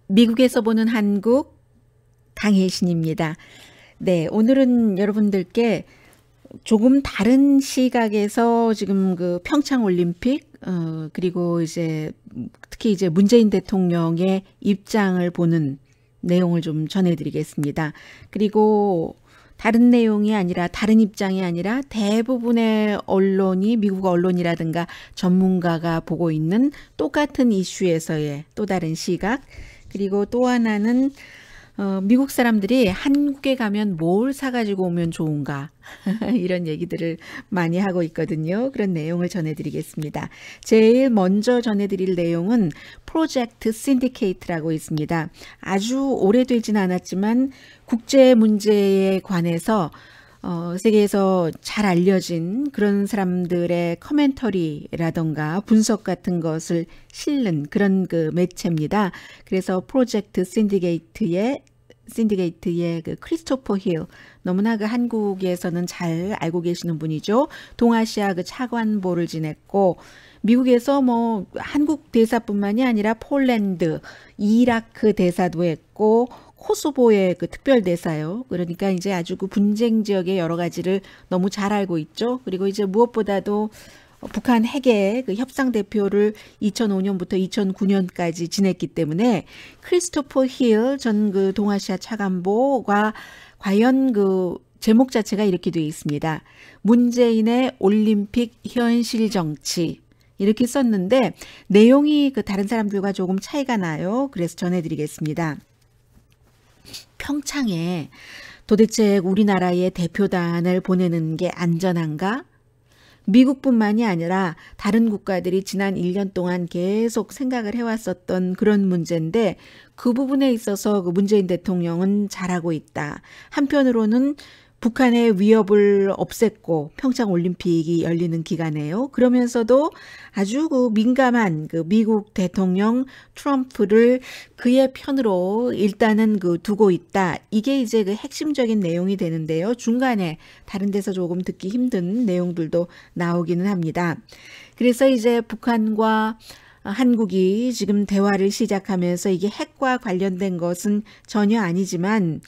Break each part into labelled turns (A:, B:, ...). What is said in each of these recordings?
A: 미국에서 보는 한국 강혜신입니다. 네, 오늘은 여러분들께 조금 다른 시각에서 지금 그 평창 올림픽 그리고 이제 특히 이제 문재인 대통령의 입장을 보는 내용을 좀 전해드리겠습니다. 그리고 다른 내용이 아니라 다른 입장이 아니라 대부분의 언론이 미국 언론이라든가 전문가가 보고 있는 똑같은 이슈에서의 또 다른 시각, 그리고 또 하나는 미국 사람들이 한국에 가면 뭘 사가지고 오면 좋은가 이런 얘기들을 많이 하고 있거든요. 그런 내용을 전해드리겠습니다. 제일 먼저 전해드릴 내용은 프로젝트 신디케이트라고 있습니다. 아주 오래되진 않았지만 국제 문제에 관해서 세계에서 잘 알려진 그런 사람들의 커멘터리라던가 분석 같은 것을 실는 그런 그 매체입니다. 그래서 프로젝트 신디게이트의 그 크리스토퍼 힐, 너무나 그 한국에서는 잘 알고 계시는 분이죠. 동아시아 그 차관보를 지냈고 미국에서 뭐 한국 대사뿐만이 아니라 폴란드, 이라크 대사도 했고 코소보의 그 특별 대사요. 그러니까 이제 아주 그 분쟁 지역의 여러 가지를 너무 잘 알고 있죠. 그리고 이제 무엇보다도 북한 핵의 그 협상 대표를 2005년부터 2009년까지 지냈기 때문에 크리스토퍼 힐 전 그 동아시아 차관보가 과연 그 제목 자체가 이렇게 되어 있습니다. 문재인의 올림픽 현실 정치. 이렇게 썼는데 내용이 그 다른 사람들과 조금 차이가 나요. 그래서 전해드리겠습니다. 평창에 도대체 우리나라의 대표단을 보내는 게 안전한가? 미국뿐만이 아니라 다른 국가들이 지난 1년 동안 계속 생각을 해왔었던 그런 문제인데 그 부분에 있어서 그 문재인 대통령은 잘하고 있다. 한편으로는 북한의 위협을 없앴고 평창 올림픽이 열리는 기간에요. 그러면서도 아주 그 민감한 그 미국 대통령 트럼프를 그의 편으로 일단은 그 두고 있다. 이게 이제 그 핵심적인 내용이 되는데요. 중간에 다른 데서 조금 듣기 힘든 내용들도 나오기는 합니다. 그래서 이제 북한과 한국이 지금 대화를 시작하면서 이게 핵과 관련된 것은 전혀 아니지만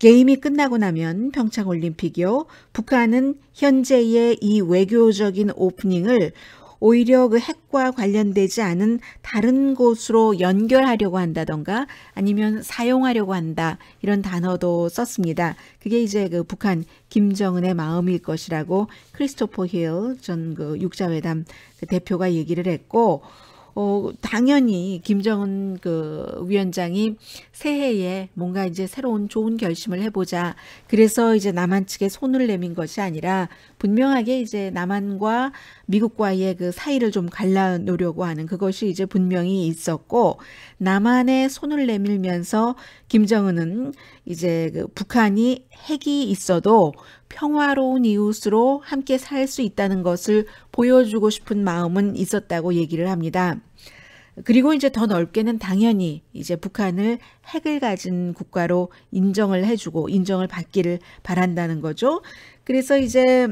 A: 게임이 끝나고 나면 평창올림픽이요. 북한은 현재의 이 외교적인 오프닝을 오히려 그 핵과 관련되지 않은 다른 곳으로 연결하려고 한다던가 아니면 사용하려고 한다. 이런 단어도 썼습니다. 그게 이제 그 북한 김정은의 마음일 것이라고 크리스토퍼 힐 전 그 육자회담 그 대표가 얘기를 했고 당연히 김정은 그 위원장이 새해에 뭔가 이제 새로운 좋은 결심을 해보자. 그래서 이제 남한 측에 손을 내민 것이 아니라 분명하게 이제 남한과 미국과의 그 사이를 좀 갈라놓으려고 하는 그것이 이제 분명히 있었고 남한에 손을 내밀면서 김정은은 이제 그 북한이 핵이 있어도 평화로운 이웃으로 함께 살 수 있다는 것을 보여주고 싶은 마음은 있었다고 얘기를 합니다. 그리고 이제 더 넓게는 당연히 이제 북한을 핵을 가진 국가로 인정을 해주고 인정을 받기를 바란다는 거죠. 그래서 이제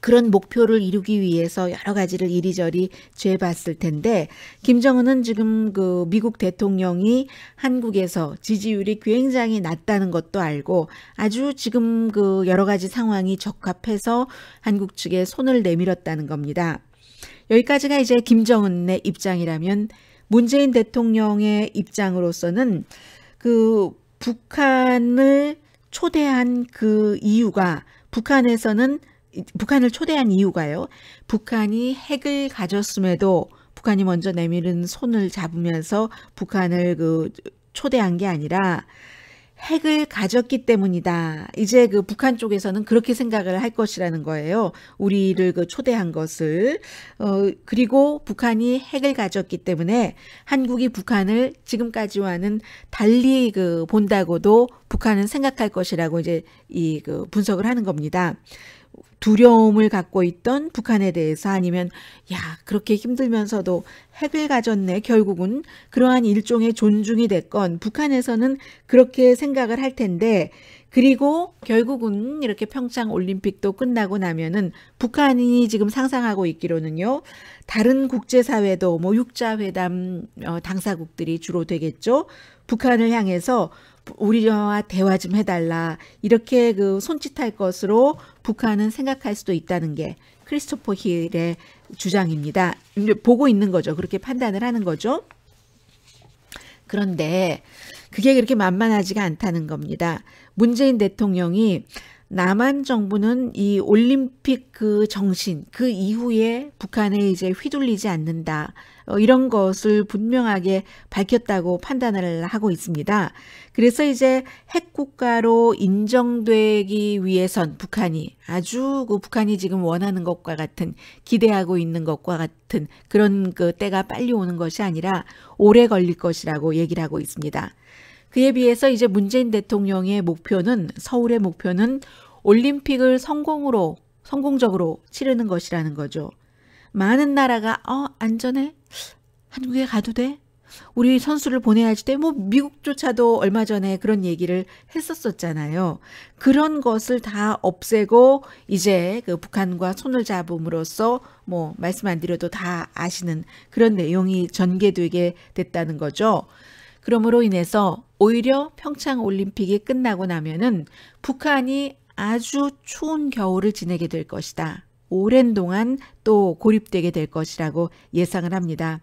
A: 그런 목표를 이루기 위해서 여러 가지를 이리저리 죄봤을 텐데 김정은은 지금 그 미국 대통령이 한국에서 지지율이 굉장히 낮다는 것도 알고 아주 지금 그 여러 가지 상황이 적합해서 한국 측에 손을 내밀었다는 겁니다. 여기까지가 이제 김정은의 입장이라면 문재인 대통령의 입장으로서는 그 북한을 초대한 그 이유가 북한을 초대한 이유가요. 북한이 핵을 가졌음에도 북한이 먼저 내밀은 손을 잡으면서 북한을 그 초대한 게 아니라 핵을 가졌기 때문이다. 이제 그 북한 쪽에서는 그렇게 생각을 할 것이라는 거예요. 우리를 그 초대한 것을. 그리고 북한이 핵을 가졌기 때문에 한국이 북한을 지금까지와는 달리 그 본다고도 북한은 생각할 것이라고 이제 이 그 분석을 하는 겁니다. 두려움을 갖고 있던 북한에 대해서 아니면 야, 그렇게 힘들면서도 핵을 가졌네. 결국은 그러한 일종의 존중이 됐건 북한에서는 그렇게 생각을 할 텐데 그리고 결국은 이렇게 평창 올림픽도 끝나고 나면은 북한이 지금 상상하고 있기로는요. 다른 국제사회도 뭐 육자회담 당사국들이 주로 되겠죠. 북한을 향해서 우리와 대화 좀 해달라. 이렇게 그 손짓할 것으로 북한은 생각할 수도 있다는 게 크리스토퍼 힐의 주장입니다. 보고 있는 거죠. 그렇게 판단을 하는 거죠. 그런데 그게 그렇게 만만하지가 않다는 겁니다. 문재인 대통령이 남한 정부는 이 올림픽 그 정신, 그 이후에 북한에 이제 휘둘리지 않는다. 이런 것을 분명하게 밝혔다고 판단을 하고 있습니다. 그래서 이제 핵국가로 인정되기 위해선 북한이 아주 그 북한이 지금 원하는 것과 같은 기대하고 있는 것과 같은 그런 그 때가 빨리 오는 것이 아니라 오래 걸릴 것이라고 얘기를 하고 있습니다. 그에 비해서 이제 문재인 대통령의 목표는 서울의 목표는 올림픽을 성공적으로 치르는 것이라는 거죠. 많은 나라가 안전해? 한국에 가도 돼? 우리 선수를 보내야지 돼? 뭐 미국조차도 얼마 전에 그런 얘기를 했었잖아요. 그런 것을 다 없애고 이제 그 북한과 손을 잡음으로써 뭐 말씀 안 드려도 다 아시는 그런 내용이 전개되게 됐다는 거죠. 그러므로 인해서 오히려 평창 올림픽이 끝나고 나면은 북한이 아주 추운 겨울을 지내게 될 것이다. 오랜 동안 또 고립되게 될 것이라고 예상을 합니다.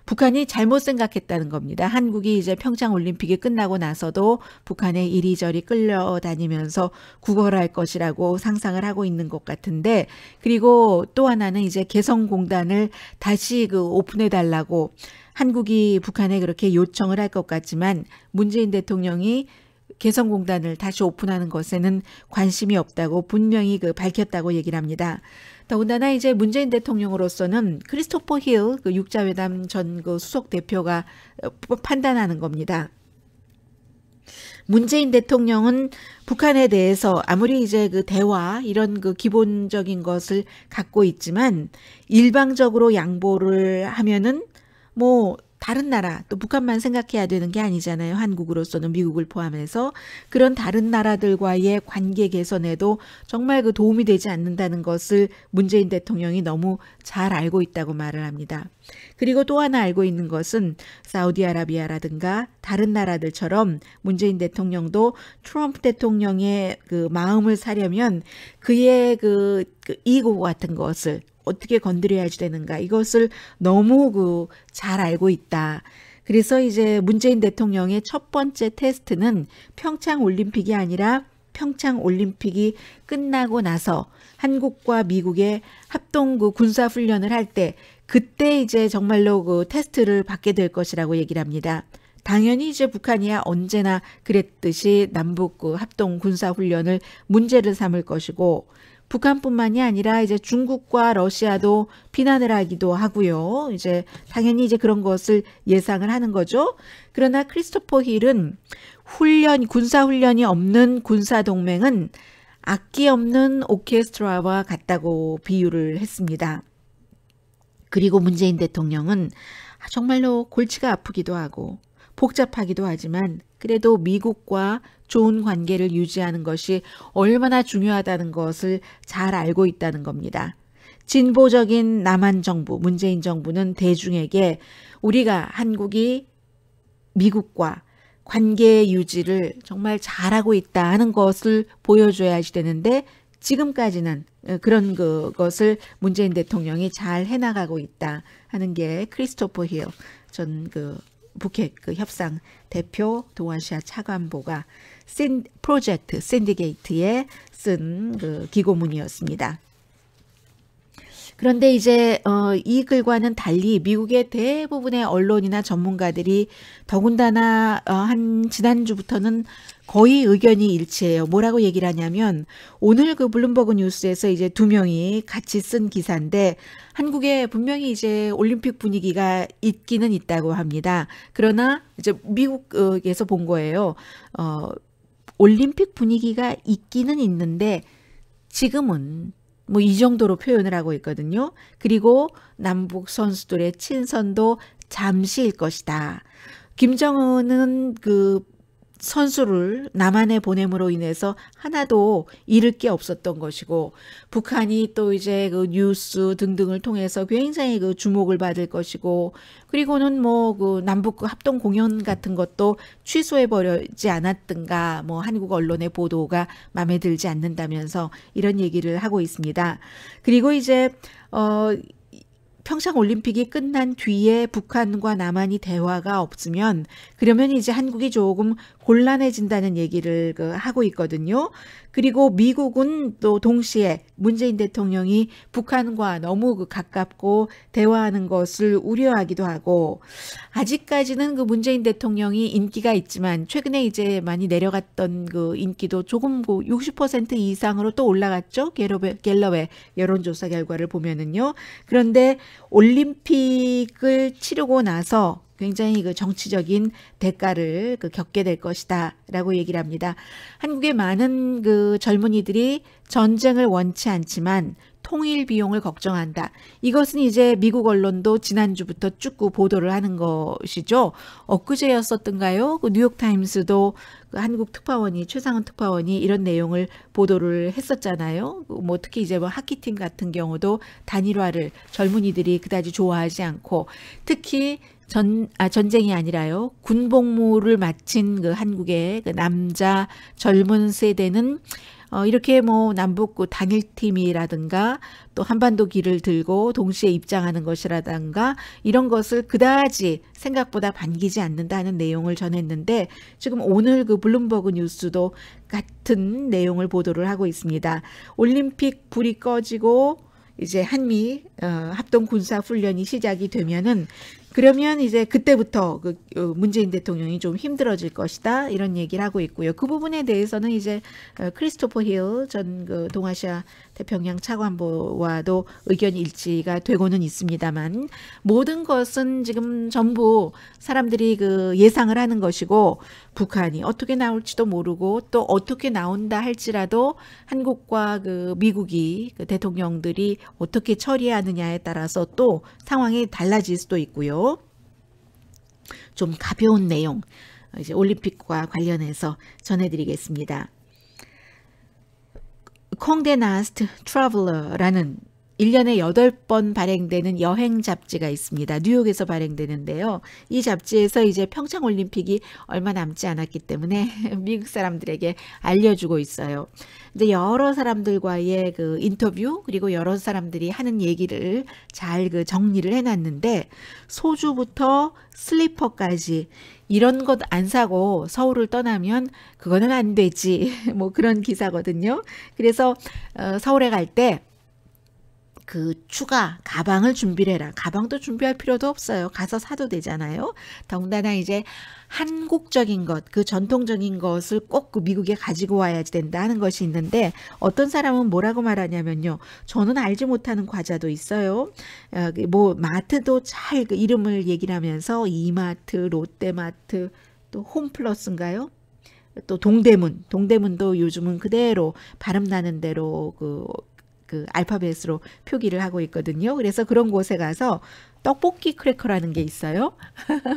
A: 북한이 잘못 생각했다는 겁니다. 한국이 이제 평창 올림픽이 끝나고 나서도 북한에 이리저리 끌려다니면서 구걸할 것이라고 상상을 하고 있는 것 같은데 그리고 또 하나는 이제 개성공단을 다시 그 오픈해 달라고 한국이 북한에 그렇게 요청을 할 것 같지만 문재인 대통령이 개성공단을 다시 오픈하는 것에는 관심이 없다고 분명히 그 밝혔다고 얘기를 합니다. 더군다나 이제 문재인 대통령으로서는 크리스토퍼 힐 그 육자회담 전 그 수석 대표가 판단하는 겁니다. 문재인 대통령은 북한에 대해서 아무리 이제 그 대화 이런 그 기본적인 것을 갖고 있지만 일방적으로 양보를 하면은 뭐 다른 나라 또 북한만 생각해야 되는 게 아니잖아요. 한국으로서는 미국을 포함해서 그런 다른 나라들과의 관계 개선에도 정말 그 도움이 되지 않는다는 것을 문재인 대통령이 너무 잘 알고 있다고 말을 합니다. 그리고 또 하나 알고 있는 것은 사우디아라비아라든가 다른 나라들처럼 문재인 대통령도 트럼프 대통령의 그 마음을 사려면 그의 그 이고 같은 것을 어떻게 건드려야지 되는가 이것을 너무 잘 알고 있다. 그래서 이제 문재인 대통령의 첫 번째 테스트는 평창 올림픽이 아니라 평창 올림픽이 끝나고 나서 한국과 미국의 합동 그 군사 훈련을 할 때 그때 이제 정말로 그 테스트를 받게 될 것이라고 얘기를 합니다. 당연히 이제 북한이야 언제나 그랬듯이 남북 그 합동 군사 훈련을 문제를 삼을 것이고 북한뿐만이 아니라 이제 중국과 러시아도 비난을 하기도 하고요. 이제 당연히 이제 그런 것을 예상을 하는 거죠. 그러나 크리스토퍼 힐은 군사 훈련이 없는 군사 동맹은 악기 없는 오케스트라와 같다고 비유를 했습니다. 그리고 문재인 대통령은 정말로 골치가 아프기도 하고 복잡하기도 하지만 그래도 미국과 좋은 관계를 유지하는 것이 얼마나 중요하다는 것을 잘 알고 있다는 겁니다. 진보적인 남한 정부, 문재인 정부는 대중에게 우리가 한국이 미국과 관계 유지를 정말 잘하고 있다 하는 것을 보여줘야지 되는데 지금까지는 그런 것을 문재인 대통령이 잘 해나가고 있다 하는 게 크리스토퍼 힐 전 북핵 협상 대표 동아시아 차관보가 프로젝트 샌디게이트에 쓴 기고문이었습니다. 그런데 이제 이 글과는 달리 미국의 대부분의 언론이나 전문가들이 더군다나 지난주부터는 거의 의견이 일치해요. 뭐라고 얘기를 하냐면 오늘 그 블룸버그 뉴스에서 이제 두 명이 같이 쓴 기사인데 한국에 분명히 이제 올림픽 분위기가 있기는 있다고 합니다. 그러나 이제 미국에서 본 거예요. 올림픽 분위기가 있기는 있는데 지금은 뭐 이 정도로 표현을 하고 있거든요. 그리고 남북 선수들의 친선도 잠시일 것이다. 김정은은 그 선수를 남한에 보냄으로 인해서 하나도 잃을 게 없었던 것이고, 북한이 또 이제 그 뉴스 등등을 통해서 굉장히 그 주목을 받을 것이고, 그리고는 뭐 그 남북 그 합동 공연 같은 것도 취소해 버리지 않았던가, 뭐 한국 언론의 보도가 마음에 들지 않는다면서 이런 얘기를 하고 있습니다. 그리고 이제 평창 올림픽이 끝난 뒤에 북한과 남한이 대화가 없으면 그러면 이제 한국이 조금 곤란해진다는 얘기를 하고 있거든요. 그리고 미국은 또 동시에 문재인 대통령이 북한과 너무 가깝고 대화하는 것을 우려하기도 하고, 아직까지는 그 문재인 대통령이 인기가 있지만 최근에 이제 많이 내려갔던 그 인기도 조금 60% 이상으로 또 올라갔죠. 갤럽의 여론조사 결과를 보면은요. 그런데 올림픽을 치르고 나서 굉장히 그 정치적인 대가를 겪게 될 것이다 라고 얘기를 합니다. 한국의 많은 그 젊은이들이 전쟁을 원치 않지만 통일 비용을 걱정한다. 이것은 이제 미국 언론도 지난주부터 쭉 보도를 하는 것이죠. 엊그제였었던가요? 그 뉴욕타임스도 그 한국 특파원이, 최상원 특파원이 이런 내용을 보도를 했었잖아요. 뭐 특히 이제 뭐 하키팀 같은 경우도 젊은이들이 그다지 좋아하지 않고, 특히 전쟁이 아니라요. 군복무를 마친 그 한국의 그 남자 젊은 세대는 이렇게 뭐 남북 단일팀이라든가 또 한반도 길을 들고 동시에 입장하는 것이라든가 이런 것을 그다지 생각보다 반기지 않는다는 내용을 전했는데, 지금 오늘 그 블룸버그 뉴스도 같은 내용을 보도를 하고 있습니다. 올림픽 불이 꺼지고 이제 한미 합동 군사 훈련이 시작이 되면은, 그러면 이제 그때부터 문재인 대통령이 좀 힘들어질 것이다 이런 얘기를 하고 있고요. 그 부분에 대해서는 이제 크리스토퍼 힐 전 그 동아시아 태평양 차관보와도 의견 일치가 되고는 있습니다만, 모든 것은 지금 전부 사람들이 그 예상을 하는 것이고, 북한이 어떻게 나올지도 모르고 또 어떻게 나온다 할지라도 한국과 그 미국이 그 대통령들이 어떻게 처리하느냐에 따라서 또 상황이 달라질 수도 있고요. 좀 가벼운 내용 이제 올림픽과 관련해서 전해드리겠습니다. 콩데 나스트 트래블러라는 1년에 8번 발행되는 여행 잡지가 있습니다. 뉴욕에서 발행되는데요. 이 잡지에서 이제 평창 올림픽이 얼마 남지 않았기 때문에 미국 사람들에게 알려주고 있어요. 근데 여러 사람들과의 그 인터뷰, 그리고 여러 사람들이 하는 얘기를 잘 그 정리를 해놨는데, 소주부터 슬리퍼까지 이런 것 안 사고 서울을 떠나면 그거는 안 되지. 뭐 그런 기사거든요. 그래서 서울에 갈 때 그 추가 가방을 준비를 해라. 가방도 준비할 필요도 없어요. 가서 사도 되잖아요. 더군다나 이제 한국적인 것, 그 전통적인 것을 꼭 그 미국에 가지고 와야지 된다는 것이 있는데, 어떤 사람은 뭐라고 말하냐면요. 저는 알지 못하는 과자도 있어요. 뭐 마트도 잘 그 이름을 얘기를 하면서 이마트, 롯데마트, 또 홈플러스인가요? 또 동대문도 요즘은 그대로 발음 나는 대로 그 알파벳으로 표기를 하고 있거든요. 그래서 그런 곳에 가서 떡볶이 크래커라는 게 있어요.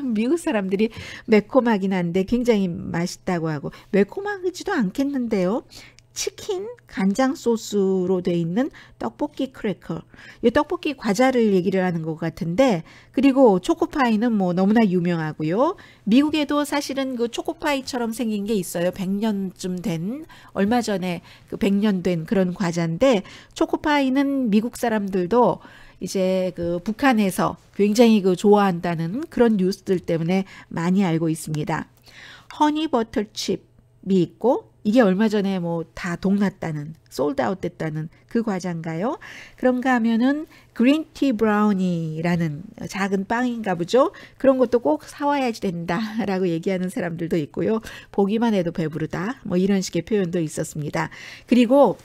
A: 미국 사람들이 매콤하긴 한데 굉장히 맛있다고 하고, 매콤하지도 않겠는데요. 치킨 간장 소스로 돼 있는 떡볶이 크래커. 이 떡볶이 과자를 얘기를 하는 것 같은데, 그리고 초코파이는 뭐 너무나 유명하고요. 미국에도 사실은 그 초코파이처럼 생긴 게 있어요. 100년쯤 된, 얼마 전에 그 100년 된 그런 과자인데, 초코파이는 미국 사람들도 이제 그 북한에서 굉장히 그 좋아한다는 그런 뉴스들 때문에 많이 알고 있습니다. 허니버터칩이 있고, 이게 얼마 전에 뭐 다 동났다는, 솔드아웃 됐다는 그 과자인가요? 그런가 하면은 그린티 브라우니라는 작은 빵인가 보죠. 그런 것도 꼭 사와야지 된다라고 얘기하는 사람들도 있고요. 보기만 해도 배부르다, 뭐 이런 식의 표현도 있었습니다. 그리고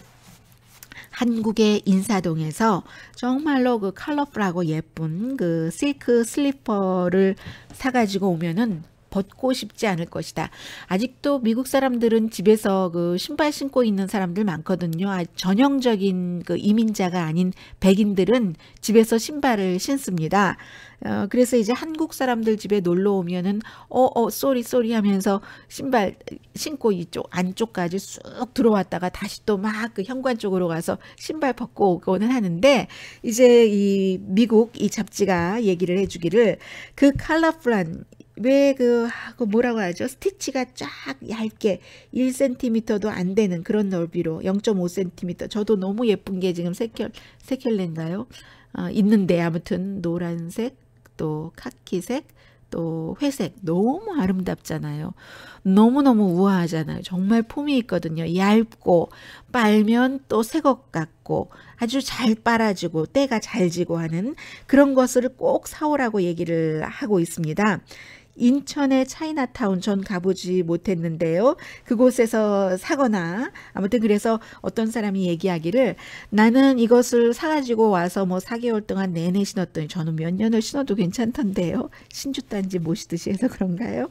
A: 한국의 인사동에서 정말로 그 컬러풀하고 예쁜 그 실크 슬리퍼를 사가지고 오면은 벗고 싶지 않을 것이다. 아직도 미국 사람들은 집에서 그 신발 신고 있는 사람들 많거든요. 전형적인 그 이민자가 아닌 백인들은 집에서 신발을 신습니다. 그래서 이제 한국 사람들 집에 놀러 오면은 쏘리 하면서 신발 신고 이쪽 안쪽까지 쑥 들어왔다가 다시 또 막 그 현관 쪽으로 가서 신발 벗고 오고는 하는데, 이제 이 미국 이 잡지가 얘기를 해주기를 그 컬러풀한 왜 그 뭐라고 하죠? 스티치가 쫙 얇게 1cm도 안 되는 그런 넓이로 0.5cm. 저도 너무 예쁜 게 지금 세 켤레인가요? 있는데 아무튼 노란색, 또 카키색, 또 회색 너무 아름답잖아요. 너무너무 우아하잖아요. 정말 폼이 있거든요. 얇고 빨면 또 새 것 같고 아주 잘 빨아지고 때가 잘 지고 하는 그런 것을 꼭 사오라고 얘기를 하고 있습니다. 인천의 차이나타운 전 가보지 못했는데요. 그곳에서 사거나 아무튼 그래서 어떤 사람이 얘기하기를 나는 이것을 사가지고 와서 뭐 4개월 동안 내내 신었더니 저는 몇 년을 신어도 괜찮던데요. 신주단지 모시듯이 해서 그런가요?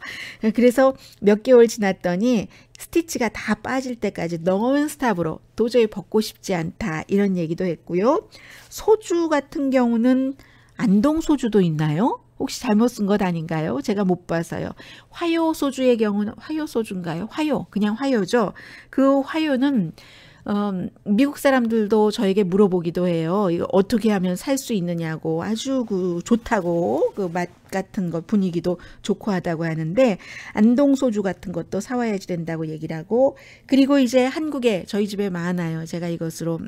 A: 그래서 몇 개월 지났더니 스티치가 다 빠질 때까지 non-stop으로 도저히 벗고 싶지 않다 이런 얘기도 했고요. 소주 같은 경우는 안동 소주도 있나요? 혹시 잘못 쓴 것 아닌가요? 제가 못 봐서요. 화요 소주의 경우는 화요 소주인가요? 화요, 그냥 화요죠. 그 화요는 미국 사람들도 저에게 물어보기도 해요. 이거 어떻게 하면 살 수 있느냐고, 아주 그 좋다고, 그 맛 같은 것 분위기도 좋고 하다고 하는데 안동 소주 같은 것도 사와야지 된다고 얘기를 하고, 그리고 이제 한국에 저희 집에 많아요. 제가 이것으로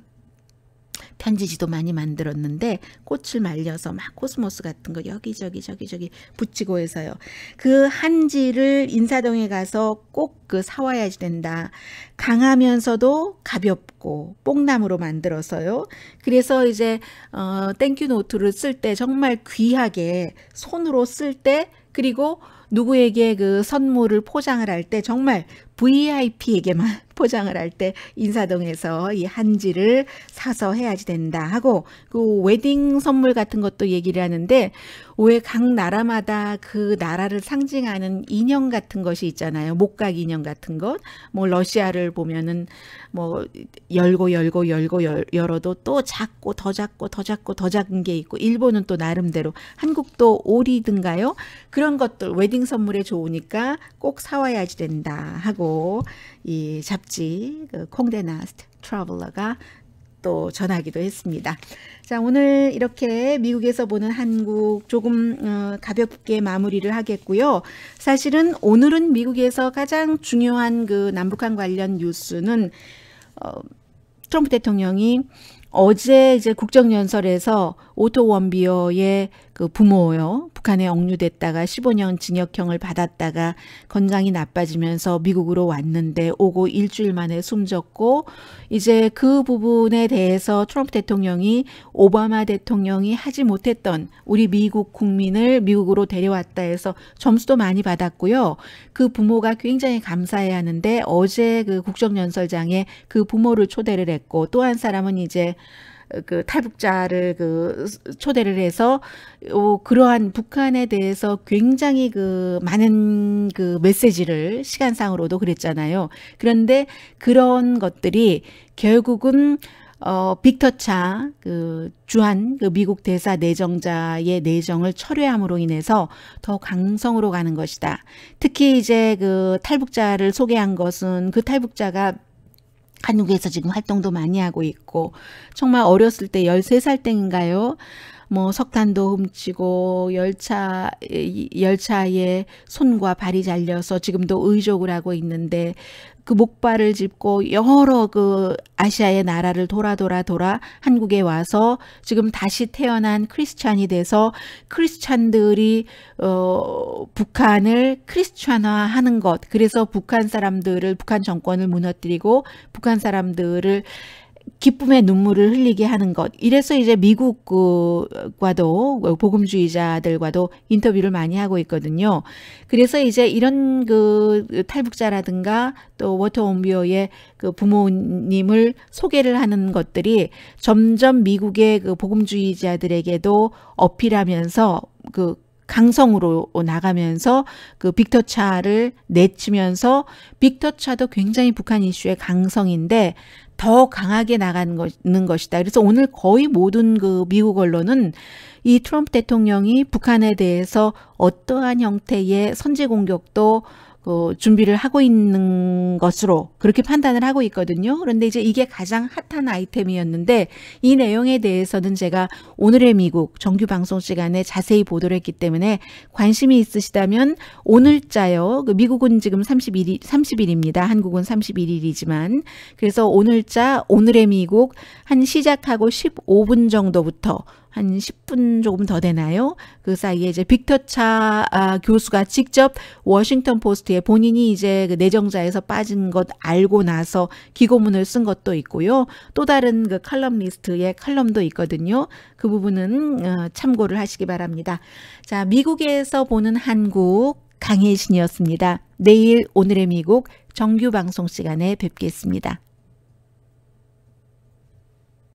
A: 편지지도 많이 만들었는데 꽃을 말려서 막 코스모스 같은 거 여기저기 붙이고 해서요. 그 한지를 인사동에 가서 꼭 그 사와야지 된다. 강하면서도 가볍고 뽕나무로 만들어서요. 그래서 이제 땡큐 노트를 쓸 때 정말 귀하게 손으로 쓸 때, 그리고 누구에게 그 선물을 포장을 할 때 정말 VIP에게만 포장을 할 때 인사동에서 이 한지를 사서 해야지 된다 하고, 그 웨딩 선물 같은 것도 얘기를 하는데 왜 각 나라마다 그 나라를 상징하는 인형 같은 것이 있잖아요. 목각 인형 같은 것. 뭐 러시아를 보면은 뭐 열어도 또 작고 더 작은 게 있고, 일본은 또 나름대로, 한국도 오리든가요? 그런 것들 웨딩 선물에 좋으니까 꼭 사와야지 된다 하고 이 잡지 그 콩데 나스트 트래블러가 또 전하기도 했습니다. 자, 오늘 이렇게 미국에서 보는 한국 조금 가볍게 마무리를 하겠고요. 사실은 오늘은 미국에서 가장 중요한 그 남북한 관련 뉴스는 트럼프 대통령이 어제 이제 국정연설에서 오토 원비어의 그 부모요, 북한에 억류됐다가 15년 징역형을 받았다가 건강이 나빠지면서 미국으로 왔는데 오고 일주일 만에 숨졌고, 이제 그 부분에 대해서 트럼프 대통령이 오바마 대통령이 하지 못했던 우리 미국 국민을 미국으로 데려왔다 해서 점수도 많이 받았고요. 그 부모가 굉장히 감사해야 하는데 어제 그 국정연설장에 그 부모를 초대를 했고, 또 한 사람은 이제 그 탈북자를 그 초대를 해서 그러한 북한에 대해서 굉장히 그 많은 그 메시지를 시간상으로도 그랬잖아요. 그런데 그런 것들이 결국은 빅터 차 그 주한 그 미국 대사 내정자의 내정을 철회함으로 인해서 더 강성으로 가는 것이다. 특히 이제 그 탈북자를 소개한 것은 그 탈북자가 한국에서 지금 활동도 많이 하고 있고, 정말 어렸을 때 13살 땐인가요? 뭐 석탄도 훔치고 열차에 손과 발이 잘려서 지금도 의족을 하고 있는데, 그 목발을 짚고 여러 그 아시아의 나라를 돌아 한국에 와서 지금 다시 태어난 크리스찬이 돼서 크리스찬들이 북한을 크리스찬화하는 것, 그래서 북한 사람들을, 북한 정권을 무너뜨리고 북한 사람들을 기쁨의 눈물을 흘리게 하는 것. 이래서 이제 미국과도 복음주의자들과도 인터뷰를 많이 하고 있거든요. 그래서 이제 이런 그 탈북자라든가 또 워터 원비어의 그 부모님을 소개를 하는 것들이 점점 미국의 그 복음주의자들에게도 어필하면서 그 강성으로 나가면서 그 빅터차를 내치면서 빅터차도 굉장히 북한 이슈의 강성인데 더 강하게 나가는 것이다. 그래서 오늘 거의 모든 그 미국 언론은 이 트럼프 대통령이 북한에 대해서 어떠한 형태의 선제 공격도 준비를 하고 있는 것으로 그렇게 판단을 하고 있거든요. 그런데 이제 이게 가장 핫한 아이템이었는데 이 내용에 대해서는 제가 오늘의 미국 정규 방송 시간에 자세히 보도를 했기 때문에 관심이 있으시다면 오늘자요. 미국은 지금 30일입니다. 한국은 31일이지만 그래서 오늘자 오늘의 미국 한 시작하고 15분 정도부터 한 10분 조금 더 되나요? 그 사이에 이제 빅터차 교수가 직접 워싱턴 포스트에 본인이 이제 그 내정자에서 빠진 것 알고 나서 기고문을 쓴 것도 있고요. 또 다른 그 칼럼니스트의 칼럼도 있거든요. 그 부분은 참고를 하시기 바랍니다. 자, 미국에서 보는 한국 강혜신이었습니다. 내일 오늘의 미국 정규 방송 시간에 뵙겠습니다.